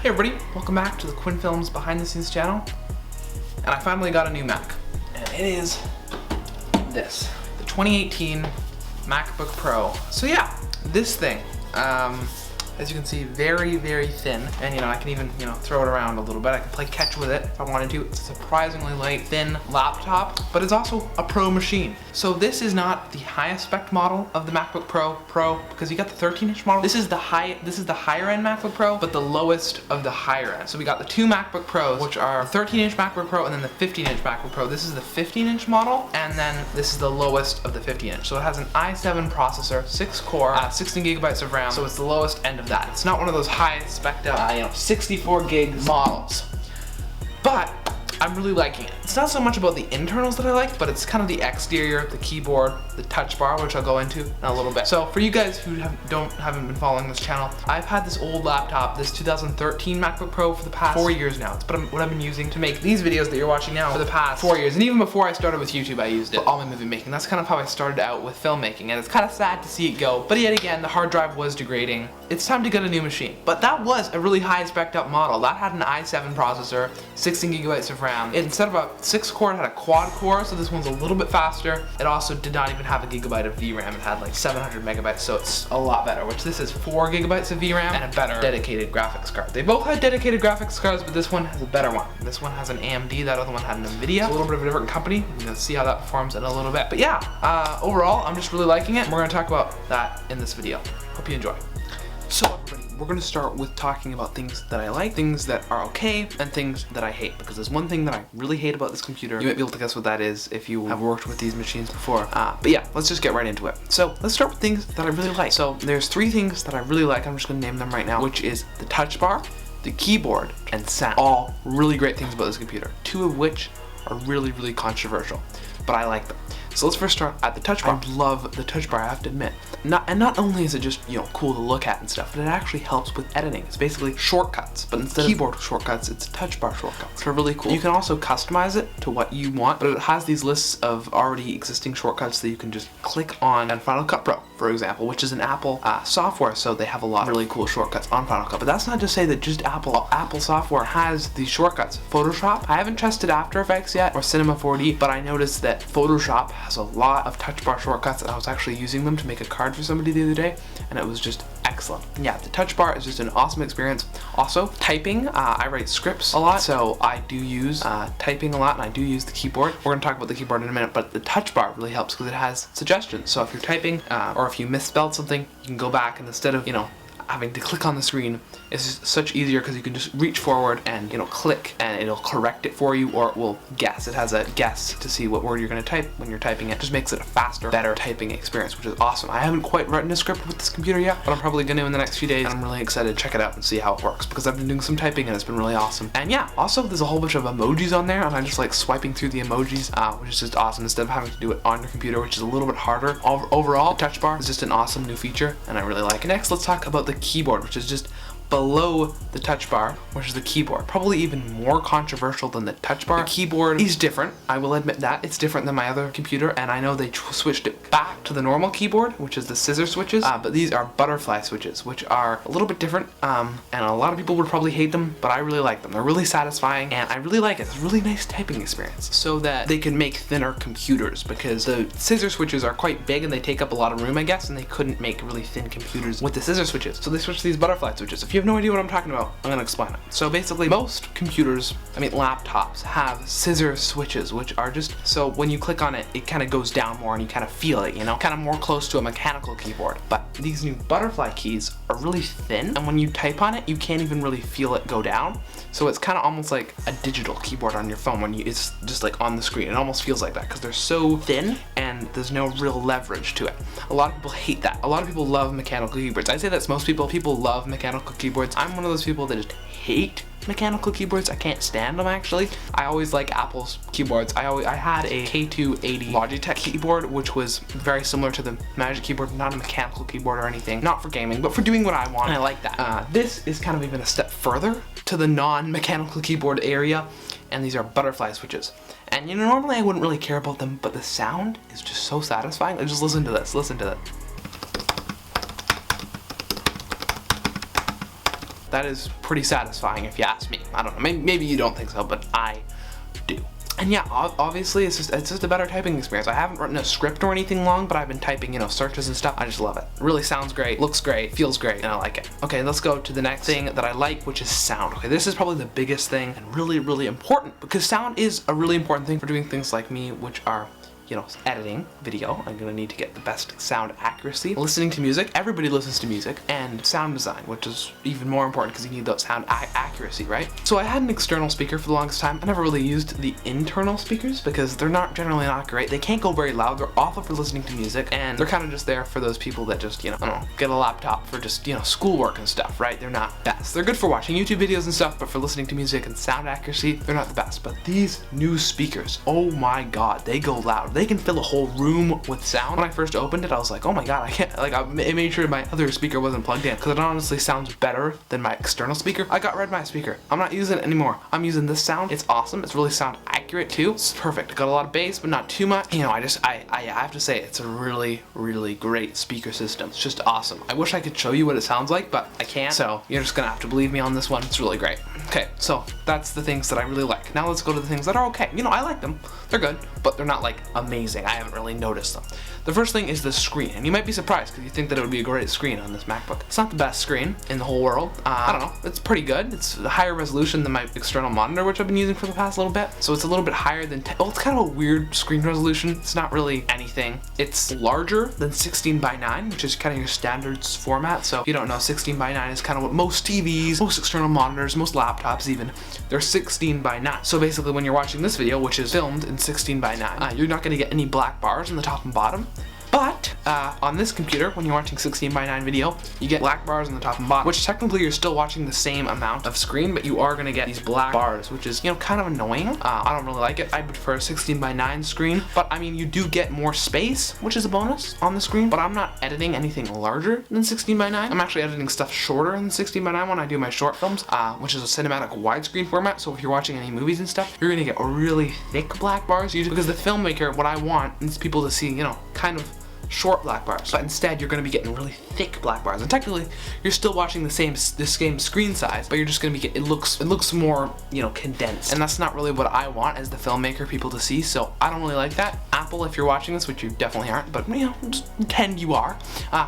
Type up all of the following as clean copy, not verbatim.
Hey everybody, welcome back to the Quinn Films behind the scenes channel. And I finally got a new Mac. And it is this, the 2018 MacBook Pro. So yeah, this thing, as you can see, very, very thin. And I can even, throw it around a little bit. I can play catch with it if I wanted to. It's a surprisingly light, thin laptop, but it's also a pro machine. So this is not the highest spec model of the MacBook Pro, because you got the 13-inch model. This is the higher end MacBook Pro, but the lowest of the higher end. So we got the two MacBook Pros, which are 13-inch MacBook Pro and then the 15-inch MacBook Pro. This is the 15-inch model, and then this is the lowest of the 15-inch. So it has an i7 processor, 6 core, 16 gigabytes of RAM. So it's the lowest end of that. It's not one of those high spec'd up, 64 gig models. But I'm really liking it. It's not so much about the internals that I like, but it's kind of the exterior, the keyboard, the touch bar, which I'll go into in a little bit. So for you guys who haven't been following this channel, I've had this old laptop, this 2013 MacBook Pro, for the past 4 years now. It's what I've been using to make these videos that you're watching now for the past 4 years. And even before I started with YouTube, I used it for all my movie making. That's kind of how I started out with filmmaking, and it's kind of sad to see it go. But yet again, the hard drive was degrading. It's time to get a new machine. But that was a really high spec'd up model. That had an i7 processor, 16 gigabytes of RAM. Instead of a 6 core, it had a quad core, so this one's a little bit faster. It also did not even have a gigabyte of VRAM. It had like 700 megabytes, so it's a lot better, which this is 4 gigabytes of VRAM and a better dedicated graphics card. They both had dedicated graphics cards, but this one has a better one. This one has an AMD, that other one had an NVIDIA. It's a little bit of a different company. We're gonna see how that performs in a little bit. But yeah, overall, I'm just really liking it. We're gonna talk about that in this video. Hope you enjoy. So everybody, we're gonna start with talking about things that I like, things that are okay, and things that I hate. Because there's one thing that I really hate about this computer. You might be able to guess what that is if you have worked with these machines before. But yeah, let's just get right into it. So let's start with things that I really like. So there's 3 things that I really like. I'm just gonna name them right now, which is the touch bar, the keyboard, and sound. All really great things about this computer. 2 of which are really, really controversial, but I like them. So let's first start at the touch bar. I love the touch bar, I have to admit. Not only is it just, cool to look at and stuff, but it actually helps with editing. It's basically shortcuts, but instead of keyboard shortcuts, it's touch bar shortcuts. They're really cool. You can also customize it to what you want, but it has these lists of already existing shortcuts that you can just click on Final Cut Pro, for example, which is an Apple software, so they have a lot of really cool shortcuts on Final Cut. But that's not to say that just Apple software has these shortcuts. Photoshop, I haven't tested After Effects yet, or Cinema 4D, but I noticed that Photoshop has a lot of touch bar shortcuts, and I was actually using them to make a card for somebody the other day, and it was just excellent. Yeah, the touch bar is just an awesome experience. Also, typing, I write scripts a lot, so I do use typing a lot, and I do use the keyboard. We're gonna talk about the keyboard in a minute, but the touch bar really helps because it has suggestions. So if you're typing, or if you misspelled something, you can go back, and instead of, having to click on the screen, it's just such easier because you can just reach forward and click, and it'll correct it for you, or it will guess. It has a guess to see what word you're going to type when you're typing it. Just makes it a faster, better typing experience, which is awesome. I haven't quite written a script with this computer yet, but I'm probably going to in the next few days, and I'm really excited to check it out and see how it works, because I've been doing some typing and it's been really awesome. And yeah, also there's a whole bunch of emojis on there, and I just like swiping through the emojis, which is just awesome, instead of having to do it on your computer, which is a little bit harder. Overall, the touch bar is just an awesome new feature, and I really like it. Next, let's talk about the keyboard, which is just below the touch bar, which is the keyboard. Probably even more controversial than the touch bar. The keyboard is different, I will admit that. It's different than my other computer, and I know they switched it back to the normal keyboard, which is the scissor switches, but these are butterfly switches, which are a little bit different, and a lot of people would probably hate them, but I really like them. They're really satisfying, and I really like it. It's a really nice typing experience, so that they can make thinner computers, because the scissor switches are quite big and they take up a lot of room, I guess, and they couldn't make really thin computers with the scissor switches, so they switched to these butterfly switches. If you have no idea what I'm talking about, I'm gonna explain it. So basically, most computers, laptops, have scissor switches, which are just, so when you click on it, it kind of goes down more and you kind of feel it, kind of more close to a mechanical keyboard. But these new butterfly keys are really thin, and when you type on it, you can't even really feel it go down. So it's kind of almost like a digital keyboard on your phone when it's just like on the screen. It almost feels like that because they're so thin and there's no real leverage to it. A lot of people hate that. A lot of people love mechanical keyboards. I'd say that's most people. People love mechanical keyboards. I'm one of those people that just hate mechanical keyboards. I can't stand them, actually. I always like Apple's keyboards. I had a K280 Logitech keyboard, which was very similar to the Magic Keyboard, not a mechanical keyboard or anything. Not for gaming, but for doing what I want, and I like that. This is kind of even a step further to the non-mechanical keyboard area, and these are butterfly switches. And normally I wouldn't really care about them, but the sound is just so satisfying. Just listen to this, listen to it. That is pretty satisfying if you ask me. I don't know, maybe you don't think so, but I do. And yeah, obviously it's just a better typing experience. I haven't written a script or anything long, but I've been typing, you know, searches and stuff. I just love it. It really sounds great, looks great, feels great, and I like it. Okay, let's go to the next thing that I like, which is sound. Okay, this is probably the biggest thing and really, really important, because sound is a really important thing for doing things like me, which are, you know, editing video. I'm gonna need to get the best sound accuracy. Listening to music, everybody listens to music, and sound design, which is even more important because you need that sound accuracy, right? So I had an external speaker for the longest time. I never really used the internal speakers because they're generally not great. They can't go very loud. They're awful for listening to music, and they're kind of just there for those people that just, you know, I don't know, get a laptop for just, you know, schoolwork and stuff, right? They're not best. They're good for watching YouTube videos and stuff, but for listening to music and sound accuracy, they're not the best. But these new speakers, oh my god, they go loud. They can fill a whole room with sound. When I first opened it, I was like, oh my god, I can't, like, I made sure my other speaker wasn't plugged in because it honestly sounds better than my external speaker. I got rid of my speaker. I'm not using it anymore. I'm using this sound. It's awesome. It's really sound accurate too. It's perfect. It got a lot of bass, but not too much. You know, I have to say it's a really, really great speaker system. It's just awesome. I wish I could show you what it sounds like, but I can't. So you're just gonna have to believe me on this one. It's really great. Okay, so that's the things that I really like. Now let's go to the things that are okay. You know, I like them. They're good, but they're not like amazing. I haven't really noticed them. The first thing is the screen, and you might be surprised because you think that it would be a great screen on this MacBook. It's not the best screen in the whole world. I don't know, it's pretty good. It's a higher resolution than my external monitor, which I've been using for the past little bit. So it's a little bit higher than, well, it's kind of a weird screen resolution. It's not really anything. It's larger than 16:9, which is kind of your standards format. So if you don't know, 16:9 is kind of what most TVs, most external monitors, most laptops even, they're 16:9. So basically when you're watching this video, which is filmed in 16:9, you're not gonna get any black bars on the top and bottom. But on this computer, when you're watching 16:9 video, you get black bars on the top and bottom, which technically you're still watching the same amount of screen, but you are gonna get these black bars, which is, you know, kind of annoying. I don't really like it. I prefer a 16:9 screen, but I mean, you do get more space, which is a bonus on the screen, but I'm not editing anything larger than 16:9. I'm actually editing stuff shorter than 16:9 when I do my short films, which is a cinematic widescreen format. So if you're watching any movies and stuff, you're gonna get really thick black bars, usually because the filmmaker, what I want is people to see, you know, kind of short black bars, but instead you're going to be getting really thick black bars, and technically you're still watching the same screen size, but you're just going to be it looks more, you know, condensed, and that's not really what I want as the filmmaker people to see. So I don't really like that. Apple, if you're watching this, which you definitely aren't, but you know, just pretend you are,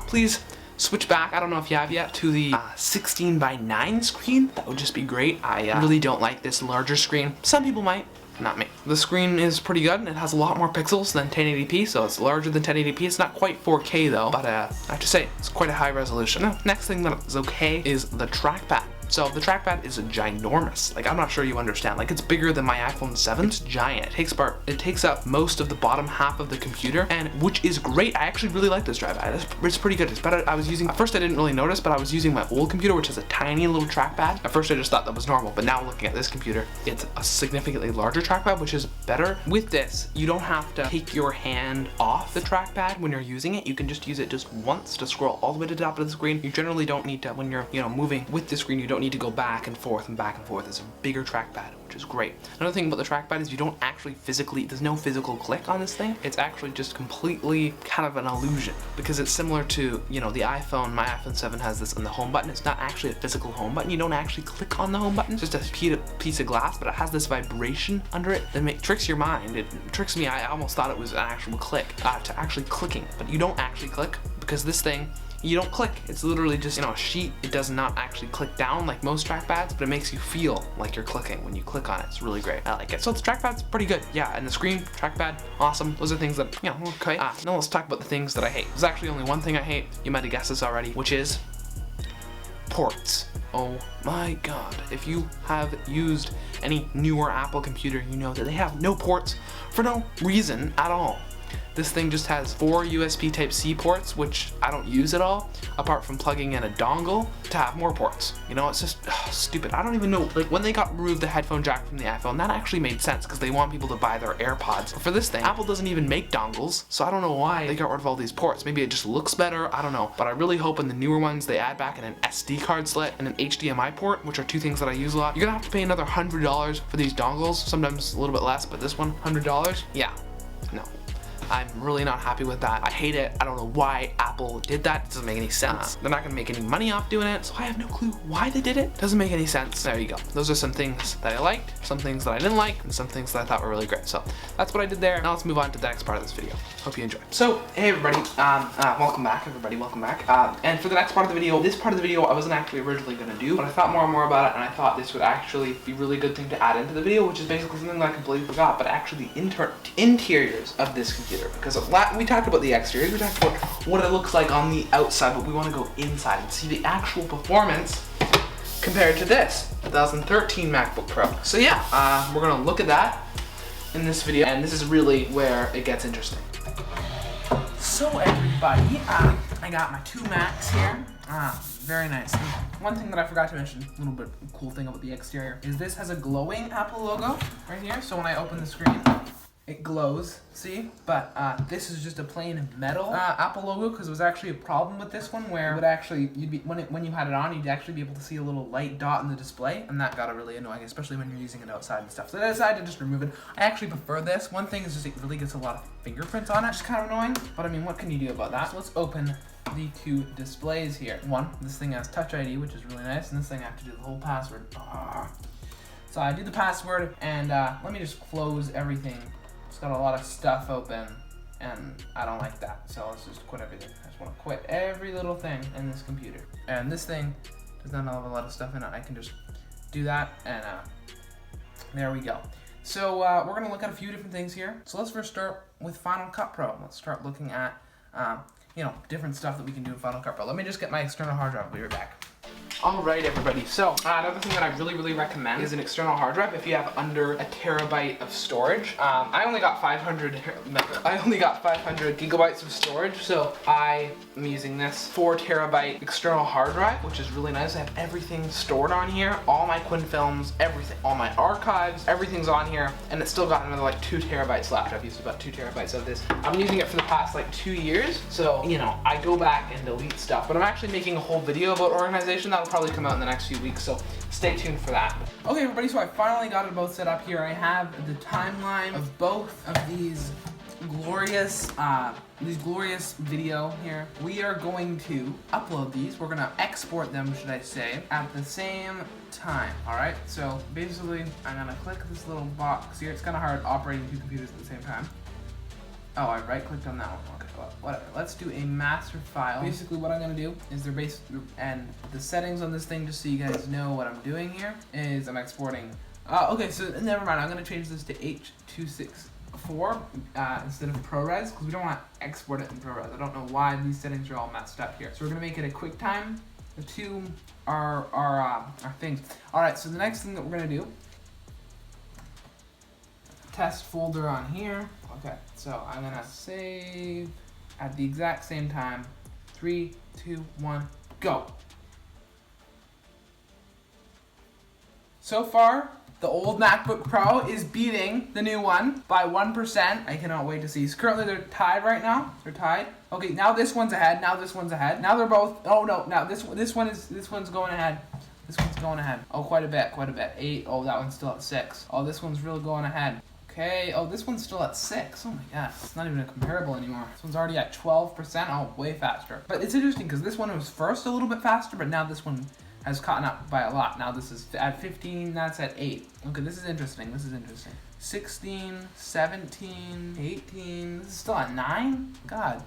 please switch back, I don't know if you have yet, to the 16:9 screen. That would just be great. I really don't like this larger screen. Some people might, not me. The screen is pretty good, and it has a lot more pixels than 1080p, so it's larger than 1080p. It's not quite 4K though, but I have to say, it's quite a high resolution. Now, next thing that is okay is the trackpad. So the trackpad is ginormous. Like, I'm not sure you understand. Like, it's bigger than my iPhone 7. It's giant. It takes up most of the bottom half of the computer, and which is great. I actually really like this trackpad. It's pretty good. It's better. At first I didn't really notice, but I was using my old computer, which has a tiny little trackpad. At first I just thought that was normal, but now looking at this computer, it's a significantly larger trackpad, which is better. With this, you don't have to take your hand off the trackpad when you're using it. You can just use it just once to scroll all the way to the top of the screen. You generally don't need to, when you're, you know, moving with the screen, you don't need to go back and forth and back and forth. It's a bigger trackpad, which is great. Another thing about the trackpad is you don't actually there's no physical click on this thing. It's actually just completely kind of an illusion, because it's similar to, you know, the iPhone. My iPhone 7 has this on the home button. It's not actually a physical home button. You don't actually click on the home button. It's just a piece of glass, but it has this vibration under it that tricks your mind. It tricks me. I almost thought it was an actual click to actually clicking, but you don't actually click, because this thing, you don't click. It's literally just, you know, a sheet. It does not actually click down like most trackpads, but it makes you feel like you're clicking when you click on it. It's really great. I like it. So the trackpad's pretty good. Yeah, and the screen, trackpad, awesome. Those are things that, you know, okay. Now let's talk about the things that I hate. There's actually only one thing I hate. You might have guessed this already, which is ports. Oh my god. If you have used any newer Apple computer, you know that they have no ports for no reason at all. This thing just has 4 USB Type-C ports, which I don't use at all, apart from plugging in a dongle to have more ports. You know, it's just stupid. I don't even know, like, when they removed the headphone jack from the iPhone, that actually made sense because they want people to buy their AirPods. But for this thing, Apple doesn't even make dongles, so I don't know why they got rid of all these ports. Maybe it just looks better, I don't know. But I really hope in the newer ones they add back an SD card slot and an HDMI port, which are two things that I use a lot. You're gonna have to pay another $100 for these dongles, sometimes a little bit less, but this one, $100? Yeah, no. I'm really not happy with that. I hate it. I don't know why Apple did that. It doesn't make any sense. They're not gonna make any money off doing it, so I have no clue why they did it. Doesn't make any sense. There you go. Those are some things that I liked, some things that I didn't like, and some things that I thought were really great. So that's what I did there. Now let's move on to the next part of this video. Hope you enjoy. So, hey everybody, welcome back, everybody, welcome back. And for the next part of the video, this part of the video I wasn't actually originally gonna do, but I thought more and more about it, and I thought this would actually be a really good thing to add into the video, which is basically something that I completely forgot, but actually the interiors of this computer. Because we talked about the exteriors, we talked about what it looks like on the outside, but we want to go inside and see the actual performance compared to this 2013 MacBook Pro. So yeah, we're gonna look at that in this video, and this is really where it gets interesting. So everybody, I got my two Macs here. Very nice. And one thing that I forgot to mention, a little bit cool thing about the exterior, is this has a glowing Apple logo right here. So when I open the screen, it glows, see? But this is just a plain metal Apple logo, because there was actually a problem with this one where it would actually, when you had it on, you'd actually be able to see a little light dot in the display, and that got really annoying, especially when you're using it outside and stuff. So I decided to just remove it. I actually prefer this. One thing is just it really gets a lot of fingerprints on it, which is kind of annoying, but I mean, what can you do about that? So let's open the two displays here. One, this thing has Touch ID, which is really nice, and this thing I have to do the whole password. So I do the password, and let me just close everything. It's got a lot of stuff open, and I don't like that, so let's just quit everything. I just want to quit every little thing in this computer. And this thing does not have a lot of stuff in it. I can just do that, and there we go. So we're going to look at a few different things here. So let's first start with Final Cut Pro. Let's start looking at different stuff that we can do in Final Cut Pro. Let me just get my external hard drive. We'll be right back. All right, everybody. So another thing that I really recommend is an external hard drive if you have under a terabyte of storage. I only got 500 gigabytes of storage, so I am using this 4 terabyte external hard drive, which is really nice. I have everything stored on here, all my Quinn films, everything, all my archives, everything's on here, and it's still got another like 2 terabytes left. I've used about 2 terabytes of this. I've been using it for the past like 2 years, so I go back and delete stuff, but I'm actually making a whole video about organization that'll probably come out in the next few weeks, so stay tuned for that. Okay, everybody, so I finally got it both set up here. I have the timeline of both of these glorious video here. We are going to upload these. We're gonna export them, should I say, at the same time. All right, so basically I'm gonna click this little box here. It's kind of hard operating 2 computers at the same time. Oh, I right-clicked on that one. Okay, well, whatever. Let's do a master file. Basically, what I'm gonna do is and the settings on this thing, just so you guys know what I'm doing here, is I'm exporting. Okay, so never mind. I'm gonna change this to H.264 instead of ProRes, because we don't want to export it in ProRes. I don't know why these settings are all messed up here. So we're gonna make it a QuickTime. The two are things. All right. So the next thing that we're gonna do. Test folder on here. Okay, so I'm gonna save at the exact same time. 3, 2, 1, go. So far, the old MacBook Pro is beating the new one by 1%. I cannot wait to see. So currently they're tied right now. They're tied. Okay, now this one's ahead. Now this one's ahead. Now they're both. Oh no! Now this one's going ahead. This one's going ahead. Oh, quite a bit. 8. Oh, that one's still at 6. Oh, this one's really going ahead. Okay, oh, this one's still at 6. Oh my god, it's not even a comparable anymore. This one's already at 12%. Oh, way faster. But it's interesting because this one was first a little bit faster, but now this one has caught up by a lot. Now this is at 15, that's at 8. Okay, this is interesting. 16, 17, 18. This is still at 9? God.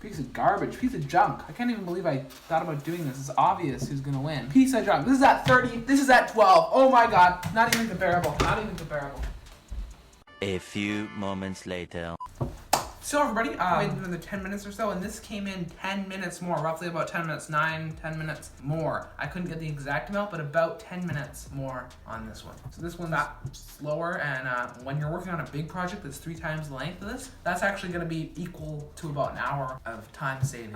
Piece of garbage, piece of junk. I can't even believe I thought about doing this. It's obvious who's gonna win. Piece of junk. This is at 30, this is at 12. Oh my god, not even comparable. A few moments later. So everybody, waited another 10 minutes or so, and this came in 10 minutes more, roughly about 10 minutes, 10 minutes more. I couldn't get the exact amount, but about 10 minutes more on this one. So this one's slower, and when you're working on a big project that's 3 times the length of this, that's actually gonna be equal to about an hour of time saving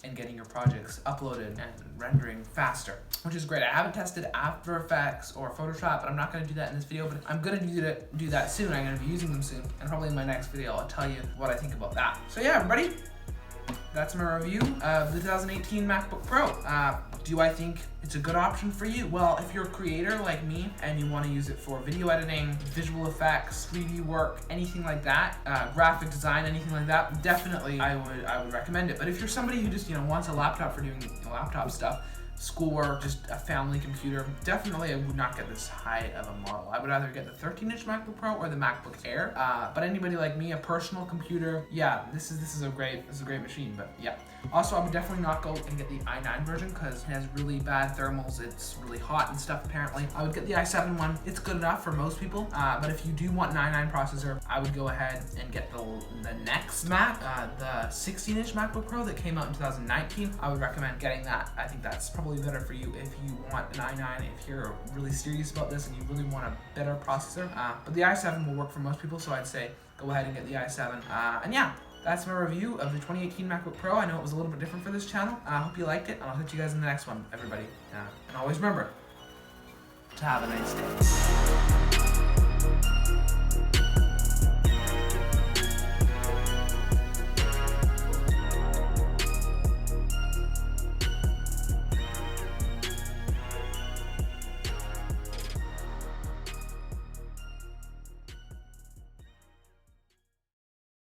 and getting your projects uploaded and rendering faster, which is great. I haven't tested After Effects or Photoshop, but I'm not gonna do that in this video, but I'm gonna do that soon. I'm gonna be using them soon, and probably in my next video, I'll tell you what I think about that. So yeah, everybody, that's my review of the 2018 MacBook Pro. Do I think it's a good option for you? Well, if you're a creator like me and you want to use it for video editing, visual effects, 3D work, anything like that, graphic design, anything like that, definitely I would recommend it. But if you're somebody who just wants a laptop for doing laptop stuff, schoolwork, just a family computer, definitely I would not get this high of a model. I would either get the 13-inch MacBook Pro or the MacBook Air. But anybody like me, a personal computer, yeah, this is a great machine. But yeah. Also, I would definitely not go and get the i9 version because it has really bad thermals. It's really hot and stuff apparently. I would get the i7 one. It's good enough for most people. But if you do want an i9 processor, I would go ahead and get the next Mac, the 16-inch MacBook Pro that came out in 2019. I would recommend getting that. I think that's probably better for you if you want an i9, if you're really serious about this and you really want a better processor. But the i7 will work for most people, so I'd say go ahead and get the i7. And yeah, that's my review of the 2018 MacBook Pro. I know it was a little bit different for this channel. I hope you liked it, and I'll catch you guys in the next one, everybody. And always remember to have a nice day.